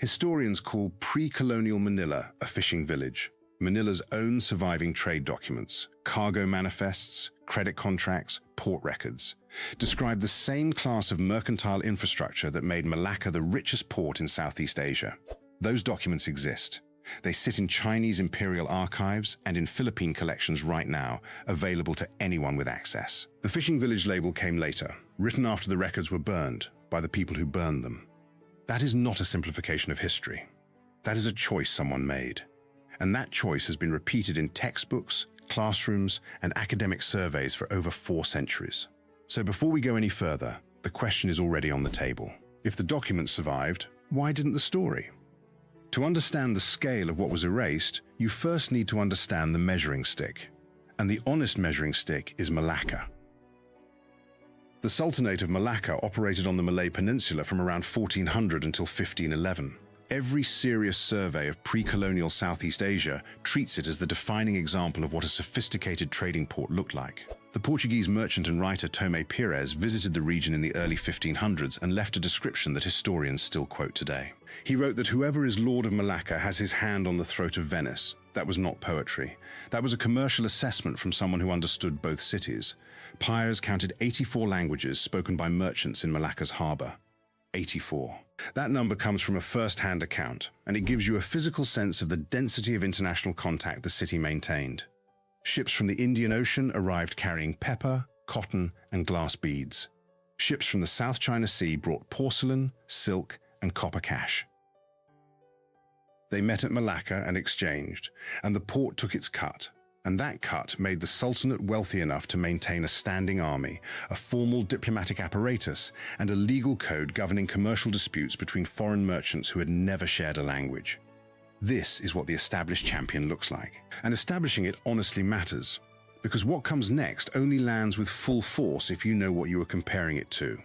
Historians call pre-colonial Manila a fishing village. Manila's own surviving trade documents, cargo manifests, credit contracts, port records, describe the same class of mercantile infrastructure that made Malacca the richest port in Southeast Asia. Those documents exist. They sit in Chinese imperial archives and in Philippine collections right now, available to anyone with access. The fishing village label came later, written after the records were burned by the people who burned them. That is not a simplification of history. That is a choice someone made. And that choice has been repeated in textbooks, classrooms, and academic surveys for over 4 centuries. So before we go any further, the question is already on the table. If the documents survived, why didn't the story? To understand the scale of what was erased, you first need to understand the measuring stick. And the honest measuring stick is Malacca. The Sultanate of Malacca operated on the Malay Peninsula from around 1400 until 1511. Every serious survey of pre-colonial Southeast Asia treats it as the defining example of what a sophisticated trading port looked like. The Portuguese merchant and writer Tomé Pires visited the region in the early 1500s and left a description that historians still quote today. He wrote that whoever is Lord of Malacca has his hand on the throat of Venice. That was not poetry. That was a commercial assessment from someone who understood both cities. Pires counted 84 languages spoken by merchants in Malacca's harbour. 84. That number comes from a first-hand account, and it gives you a physical sense of the density of international contact the city maintained. Ships from the Indian Ocean arrived carrying pepper, cotton, and glass beads. Ships from the South China Sea brought porcelain, silk, and copper cash. They met at Malacca and exchanged, and the port took its cut. And that cut made the Sultanate wealthy enough to maintain a standing army, a formal diplomatic apparatus, and a legal code governing commercial disputes between foreign merchants who had never shared a language. This is what the established champion looks like. And establishing it honestly matters, because what comes next only lands with full force if you know what you are comparing it to.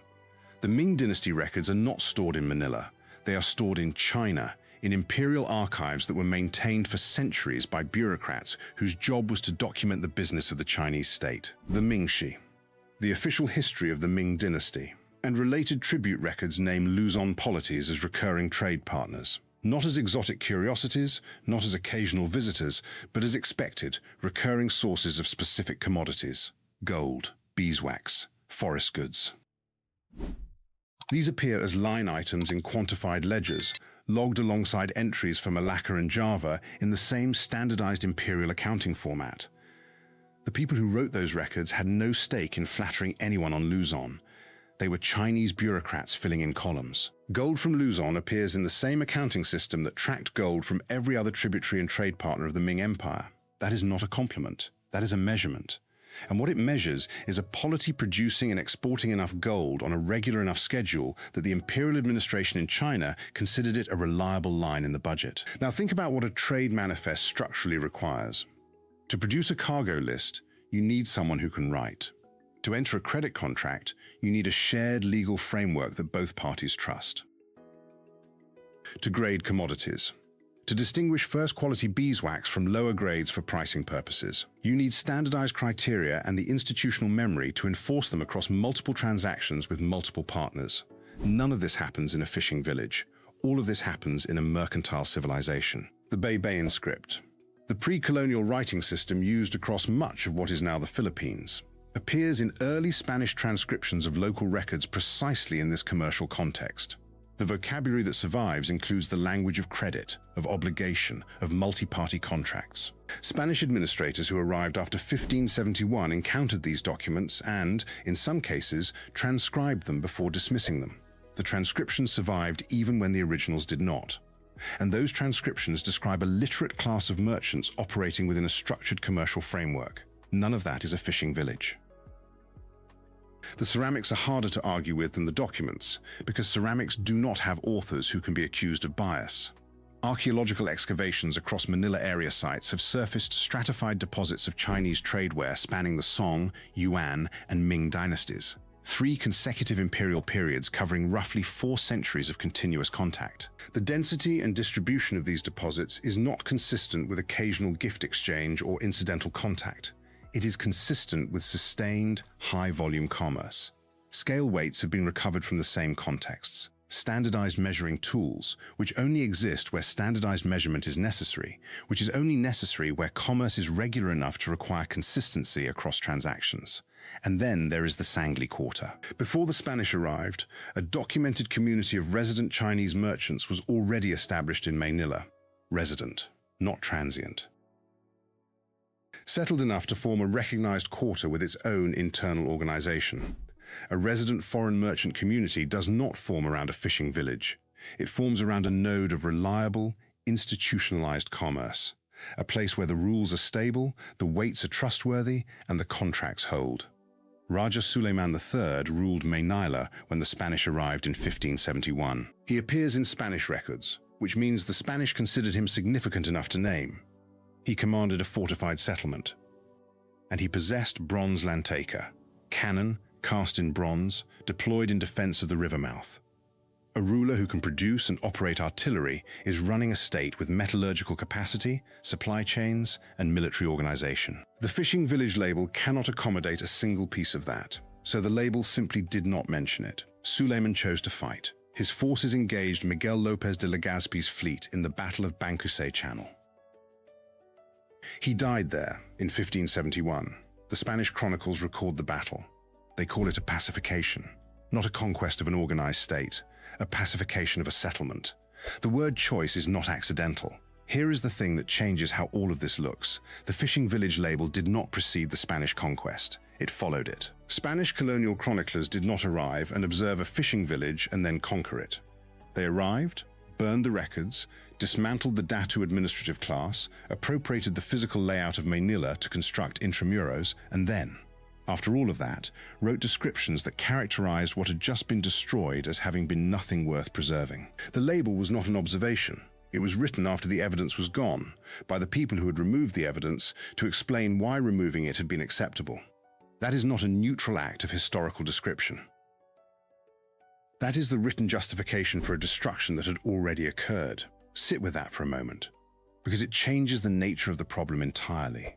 The Ming Dynasty records are not stored in Manila. They are stored in China, in imperial archives that were maintained for centuries by bureaucrats whose job was to document the business of the Chinese state. The Mingxi, the official history of the Ming Dynasty, and related tribute records name Luzon polities as recurring trade partners. Not as exotic curiosities, not as occasional visitors, but as expected, recurring sources of specific commodities: gold, beeswax, forest goods. These appear as line items in quantified ledgers, logged alongside entries for Malacca and Java in the same standardized imperial accounting format. The people who wrote those records had no stake in flattering anyone on Luzon. They were Chinese bureaucrats filling in columns. Gold from Luzon appears in the same accounting system that tracked gold from every other tributary and trade partner of the Ming Empire. That is not a compliment. That is a measurement. And what it measures is a polity producing and exporting enough gold on a regular enough schedule that the imperial administration in China considered it a reliable line in the budget. Now think about what a trade manifest structurally requires. To produce a cargo list, you need someone who can write. To enter a credit contract, you need a shared legal framework that both parties trust. To grade commodities. To distinguish first-quality beeswax from lower grades for pricing purposes, you need standardized criteria and the institutional memory to enforce them across multiple transactions with multiple partners. None of this happens in a fishing village. All of this happens in a mercantile civilization. The Baybayin script, the pre-colonial writing system used across much of what is now the Philippines, appears in early Spanish transcriptions of local records precisely in this commercial context. The vocabulary that survives includes the language of credit, of obligation, of multi-party contracts. Spanish administrators who arrived after 1571 encountered these documents and, in some cases, transcribed them before dismissing them. The transcriptions survived even when the originals did not. And those transcriptions describe a literate class of merchants operating within a structured commercial framework. None of that is a fishing village. The ceramics are harder to argue with than the documents, because ceramics do not have authors who can be accused of bias. Archaeological excavations across Manila area sites have surfaced stratified deposits of Chinese tradeware spanning the Song, Yuan, and Ming dynasties. 3 consecutive imperial periods covering roughly 4 centuries of continuous contact. The density and distribution of these deposits is not consistent with occasional gift exchange or incidental contact. It is consistent with sustained, high-volume commerce. Scale weights have been recovered from the same contexts. standardized measuring tools, which only exist where standardized measurement is necessary, which is only necessary where commerce is regular enough to require consistency across transactions. And then there is the Sangli Quarter. Before the Spanish arrived, a documented community of resident Chinese merchants was already established in Manila. Resident, not transient. Settled enough to form a recognized quarter with its own internal organization. A resident foreign merchant community does not form around a fishing village. It forms around a node of reliable, institutionalized commerce. A place where the rules are stable, the weights are trustworthy, and the contracts hold. Raja Suleiman III ruled Manila when the Spanish arrived in 1571. He appears in Spanish records, which means the Spanish considered him significant enough to name. He commanded a fortified settlement, and he possessed bronze lanteca, cannon cast in bronze, deployed in defense of the river mouth. A ruler who can produce and operate artillery is running a state with metallurgical capacity, supply chains, and military organization. The fishing village label cannot accommodate a single piece of that, so the label simply did not mention it. Suleiman chose to fight. His forces engaged Miguel López de Legazpi's fleet in the Battle of Bangkusay Channel. He died there in 1571. The Spanish chronicles record the battle. They call it a pacification, not a conquest of an organized state, a pacification of a settlement. The word choice is not accidental. Here is the thing that changes how all of this looks. The fishing village label did not precede the Spanish conquest. It followed it. Spanish colonial chroniclers did not arrive and observe a fishing village and then conquer it. They arrived, burned the records, dismantled the Datu administrative class, appropriated the physical layout of Manila to construct intramuros, and then, after all of that, wrote descriptions that characterized what had just been destroyed as having been nothing worth preserving. The label was not an observation. It was written after the evidence was gone, by the people who had removed the evidence, to explain why removing it had been acceptable. That is not a neutral act of historical description. That is the written justification for a destruction that had already occurred. Sit with that for a moment, because it changes the nature of the problem entirely.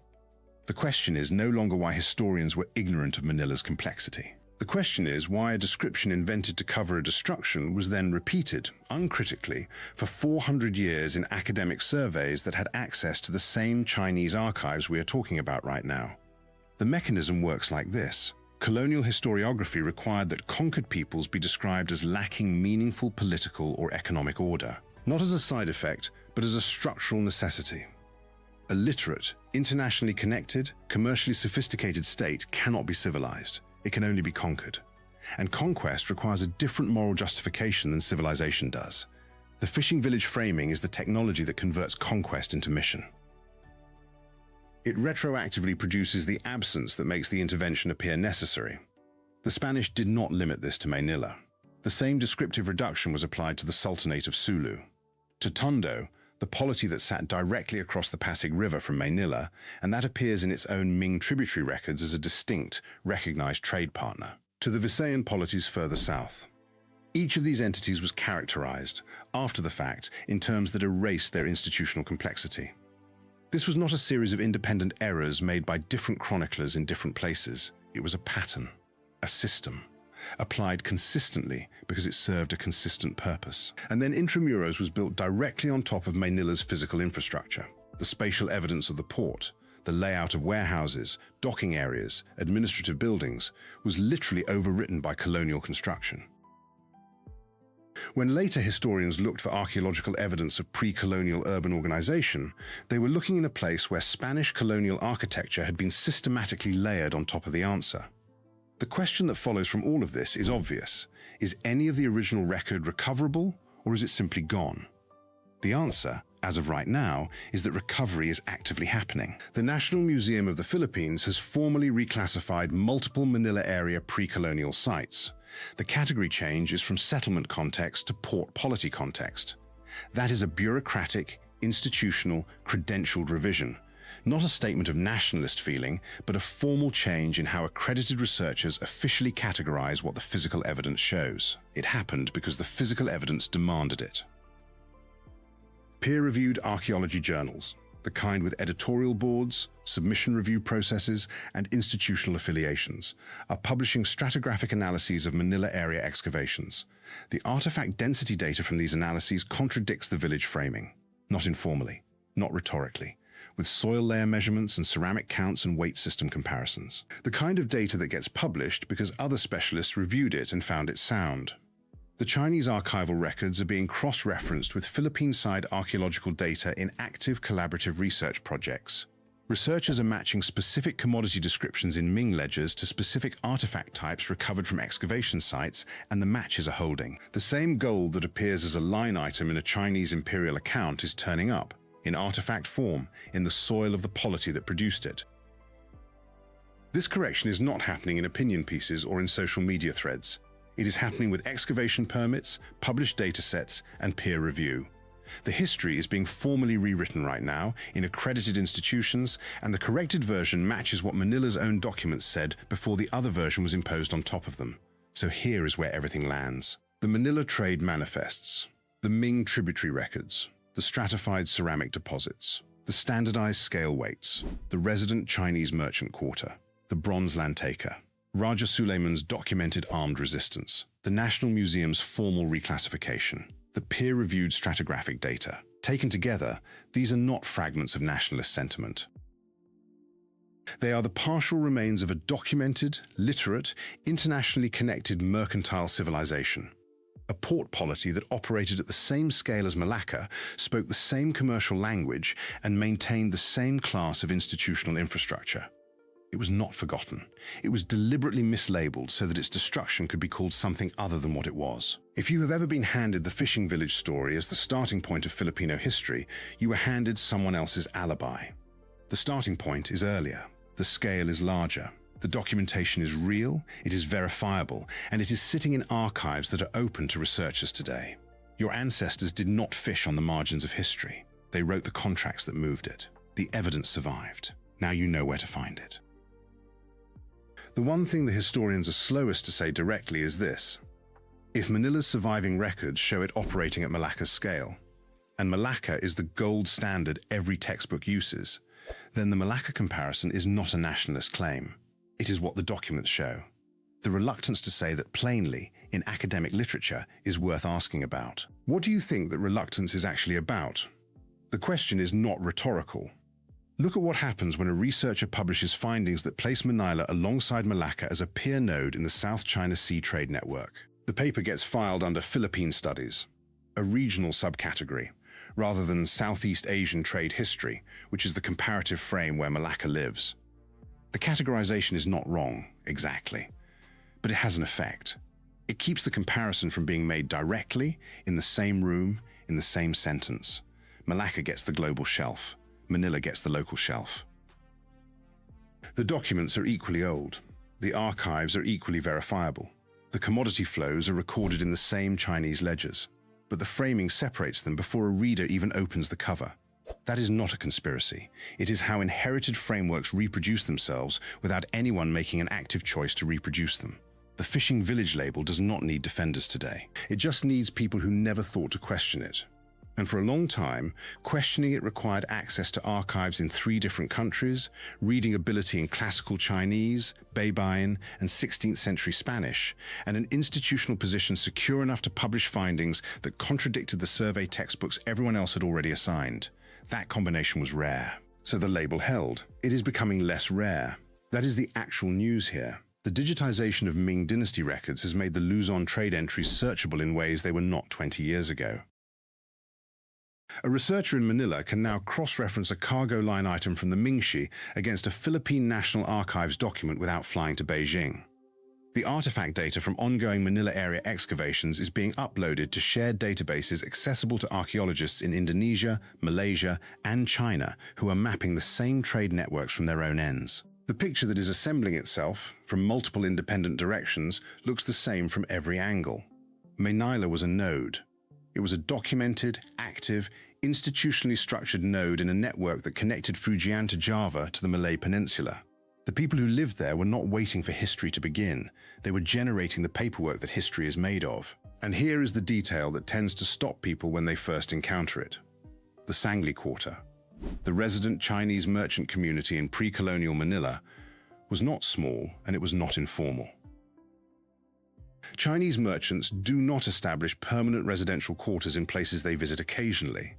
The question is no longer why historians were ignorant of Manila's complexity. The question is why a description invented to cover a destruction was then repeated, uncritically, for 400 years in academic surveys that had access to the same Chinese archives we are talking about right now. The mechanism works like this. Colonial historiography required that conquered peoples be described as lacking meaningful political or economic order, not as a side effect, but as a structural necessity. A literate, internationally connected, commercially sophisticated state cannot be civilized. It can only be conquered. And conquest requires a different moral justification than civilization does. The fishing village framing is the technology that converts conquest into mission. It retroactively produces the absence that makes the intervention appear necessary. The Spanish did not limit this to Manila. The same descriptive reduction was applied to the Sultanate of Sulu. To Tondo, the polity that sat directly across the Pasig River from Manila, and that appears in its own Ming tributary records as a distinct, recognized trade partner. To the Visayan polities further south. Each of these entities was characterized, after the fact, in terms that erased their institutional complexity. This was not a series of independent errors made by different chroniclers in different places. It was a pattern, a system, applied consistently because it served a consistent purpose. And then Intramuros was built directly on top of Manila's physical infrastructure. The spatial evidence of the port, the layout of warehouses, docking areas, administrative buildings, was literally overwritten by colonial construction. When later historians looked for archaeological evidence of pre-colonial urban organization, they were looking in a place where Spanish colonial architecture had been systematically layered on top of the answer. The question that follows from all of this is obvious. Is any of the original record recoverable, or is it simply gone? The answer, as of right now, is that recovery is actively happening. The National Museum of the Philippines has formally reclassified multiple Manila area pre-colonial sites. The category change is from settlement context to port polity context. That is a bureaucratic, institutional, credentialed revision. Not a statement of nationalist feeling, but a formal change in how accredited researchers officially categorize what the physical evidence shows. It happened because the physical evidence demanded it. Peer-reviewed archaeology journals. the kind with editorial boards, submission review processes, and institutional affiliations, are publishing stratigraphic analyses of Manila area excavations. The artifact density data from these analyses contradicts the village framing, not informally, not rhetorically, with soil layer measurements and ceramic counts and weight system comparisons. The kind of data that gets published because other specialists reviewed it and found it sound. The Chinese archival records are being cross-referenced with Philippine-side archaeological data in active collaborative research projects. Researchers are matching specific commodity descriptions in Ming ledgers to specific artifact types recovered from excavation sites, and the matches are holding. The same gold that appears as a line item in a Chinese imperial account is turning up, in artifact form, in the soil of the polity that produced it. This correction is not happening in opinion pieces or in social media threads. It is happening with excavation permits, published datasets, and peer review. The history is being formally rewritten right now in accredited institutions, and the corrected version matches what Manila's own documents said before the other version was imposed on top of them. So here is where everything lands. The Manila trade manifests, the Ming tributary records, the stratified ceramic deposits, the standardized scale weights, the resident Chinese merchant quarter, the bronze land taker, Raja Suleiman's documented armed resistance, the National Museum's formal reclassification, the peer-reviewed stratigraphic data. Taken together, these are not fragments of nationalist sentiment. They are the partial remains of a documented, literate, internationally connected mercantile civilization. A port polity that operated at the same scale as Malacca, spoke the same commercial language, and maintained the same class of institutional infrastructure. It was not forgotten. It was deliberately mislabeled so that its destruction could be called something other than what it was. If you have ever been handed the fishing village story as the starting point of Filipino history, you were handed someone else's alibi. The starting point is earlier. The scale is larger. The documentation is real, it is verifiable, and it is sitting in archives that are open to researchers today. Your ancestors did not fish on the margins of history. They wrote the contracts that moved it. The evidence survived. Now you know where to find it. The one thing the historians are slowest to say directly is this. If Manila's surviving records show it operating at Malacca's scale, and Malacca is the gold standard every textbook uses, then the Malacca comparison is not a nationalist claim. It is what the documents show. The reluctance to say that plainly, in academic literature, is worth asking about. What do you think that reluctance is actually about? The question is not rhetorical. Look at what happens when a researcher publishes findings that place Manila alongside Malacca as a peer node in the South China Sea trade network. The paper gets filed under Philippine Studies, a regional subcategory, rather than Southeast Asian trade history, which is the comparative frame where Malacca lives. The categorization is not wrong, exactly, but it has an effect. It keeps the comparison from being made directly, in the same room, in the same sentence. Malacca gets the global shelf. Manila gets the local shelf. The documents are equally old. The archives are equally verifiable. The commodity flows are recorded in the same Chinese ledgers, but the framing separates them before a reader even opens the cover. That is not a conspiracy. It is how inherited frameworks reproduce themselves without anyone making an active choice to reproduce them. The fishing village label does not need defenders today. It just needs people who never thought to question it. And for a long time, questioning it required access to archives in 3 different countries, reading ability in classical Chinese, Baybayin, and 16th century Spanish, and an institutional position secure enough to publish findings that contradicted the survey textbooks everyone else had already assigned. That combination was rare. So the label held. It is becoming less rare. That is the actual news here. The digitization of Ming Dynasty records has made the Luzon trade entries searchable in ways they were not 20 years ago. A researcher in Manila can now cross-reference a cargo line item from the Mingxi against a Philippine National Archives document without flying to Beijing. The artifact data from ongoing Manila area excavations is being uploaded to shared databases accessible to archaeologists in Indonesia, Malaysia, and China who are mapping the same trade networks from their own ends. The picture that is assembling itself from multiple independent directions looks the same from every angle. Manila was a node. It was a documented, active, institutionally structured node in a network that connected Fujian to Java to the Malay Peninsula. The people who lived there were not waiting for history to begin. They were generating the paperwork that history is made of. And here is the detail that tends to stop people when they first encounter it. The Sangli Quarter. The resident Chinese merchant community in pre-colonial Manila was not small and it was not informal. Chinese merchants do not establish permanent residential quarters in places they visit occasionally.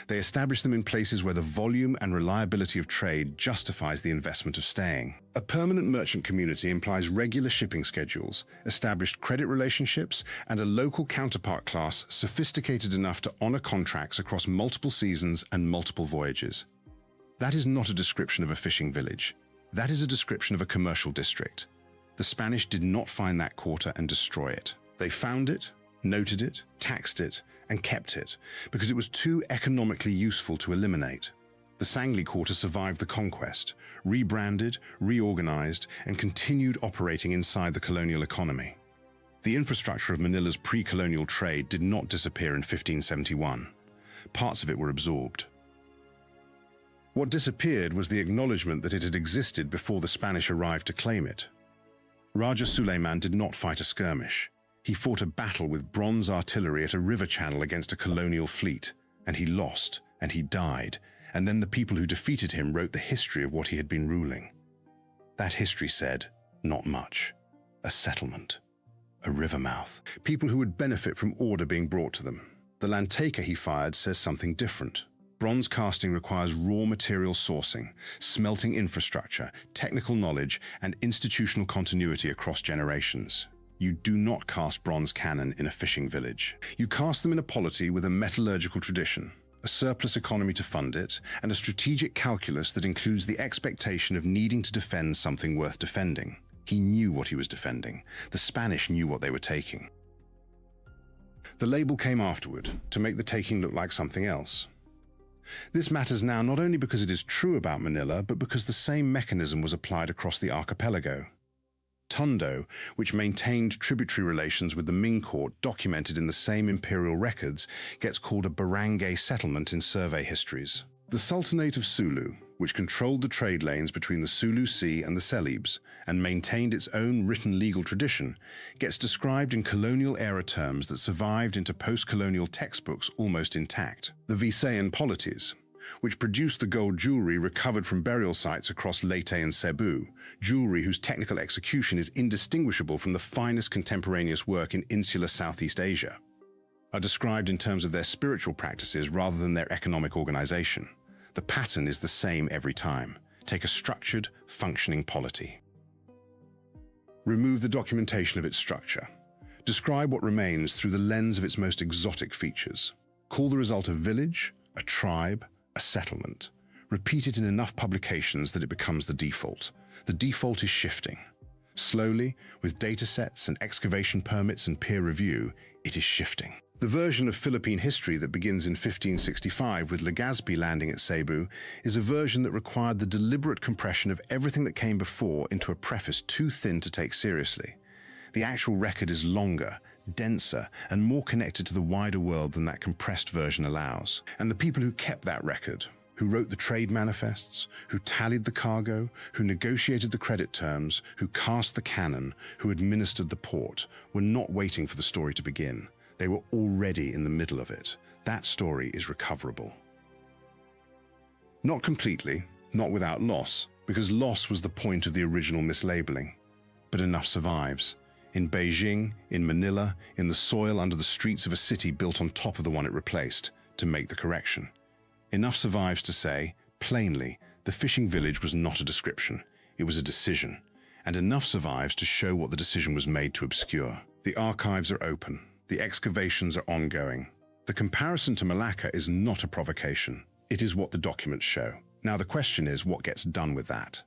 They establish them in places where the volume and reliability of trade justifies the investment of staying. A permanent merchant community implies regular shipping schedules, established credit relationships, and a local counterpart class sophisticated enough to honor contracts across multiple seasons and multiple voyages. That is not a description of a fishing village. That is a description of a commercial district. The Spanish did not find that quarter and destroy it. They found it, noted it, taxed it, and kept it because it was too economically useful to eliminate. The Sangli quarter survived the conquest, rebranded, reorganized, and continued operating inside the colonial economy. The infrastructure of Manila's pre-colonial trade did not disappear in 1571. Parts of it were absorbed. What disappeared was the acknowledgement that it had existed before the Spanish arrived to claim it. Raja Suleiman did not fight a skirmish. He fought a battle with bronze artillery at a river channel against a colonial fleet, and he lost, and he died, and then the people who defeated him wrote the history of what he had been ruling. That history said, not much. A settlement. A river mouth. People who would benefit from order being brought to them. The land taker he fired says something different. Bronze casting requires raw material sourcing, smelting infrastructure, technical knowledge, and institutional continuity across generations. You do not cast bronze cannon in a fishing village. You cast them in a polity with a metallurgical tradition, a surplus economy to fund it, and a strategic calculus that includes the expectation of needing to defend something worth defending. He knew what he was defending. The Spanish knew what they were taking. The label came afterward, to make the taking look like something else. This matters now not only because it is true about Manila, but because the same mechanism was applied across the archipelago. Tondo, which maintained tributary relations with the Ming court documented in the same imperial records, gets called a barangay settlement in survey histories. The Sultanate of Sulu, which controlled the trade lanes between the Sulu Sea and the Celebes and maintained its own written legal tradition, gets described in colonial-era terms that survived into post-colonial textbooks almost intact. The Visayan polities, which produced the gold jewelry recovered from burial sites across Leyte and Cebu, jewelry whose technical execution is indistinguishable from the finest contemporaneous work in insular Southeast Asia, are described in terms of their spiritual practices rather than their economic organization. The pattern is the same every time. Take a structured, functioning polity. Remove the documentation of its structure. Describe what remains through the lens of its most exotic features. Call the result a village, a tribe, a settlement. Repeat it in enough publications that it becomes the default. The default is shifting. Slowly, with datasets and excavation permits and peer review, it is shifting. The version of Philippine history that begins in 1565 with Legazpi landing at Cebu is a version that required the deliberate compression of everything that came before into a preface too thin to take seriously. The actual record is longer, denser, and more connected to the wider world than that compressed version allows. And the people who kept that record, who wrote the trade manifests, who tallied the cargo, who negotiated the credit terms, who cast the cannon, who administered the port, were not waiting for the story to begin. They were already in the middle of it. That story is recoverable. Not completely, not without loss, because loss was the point of the original mislabeling. But enough survives. In Beijing, in Manila, in the soil under the streets of a city built on top of the one it replaced, to make the correction. Enough survives to say, plainly, the fishing village was not a description, it was a decision. And enough survives to show what the decision was made to obscure. The archives are open. The excavations are ongoing. The comparison to Malacca is not a provocation. It is what the documents show. Now the question is, what gets done with that?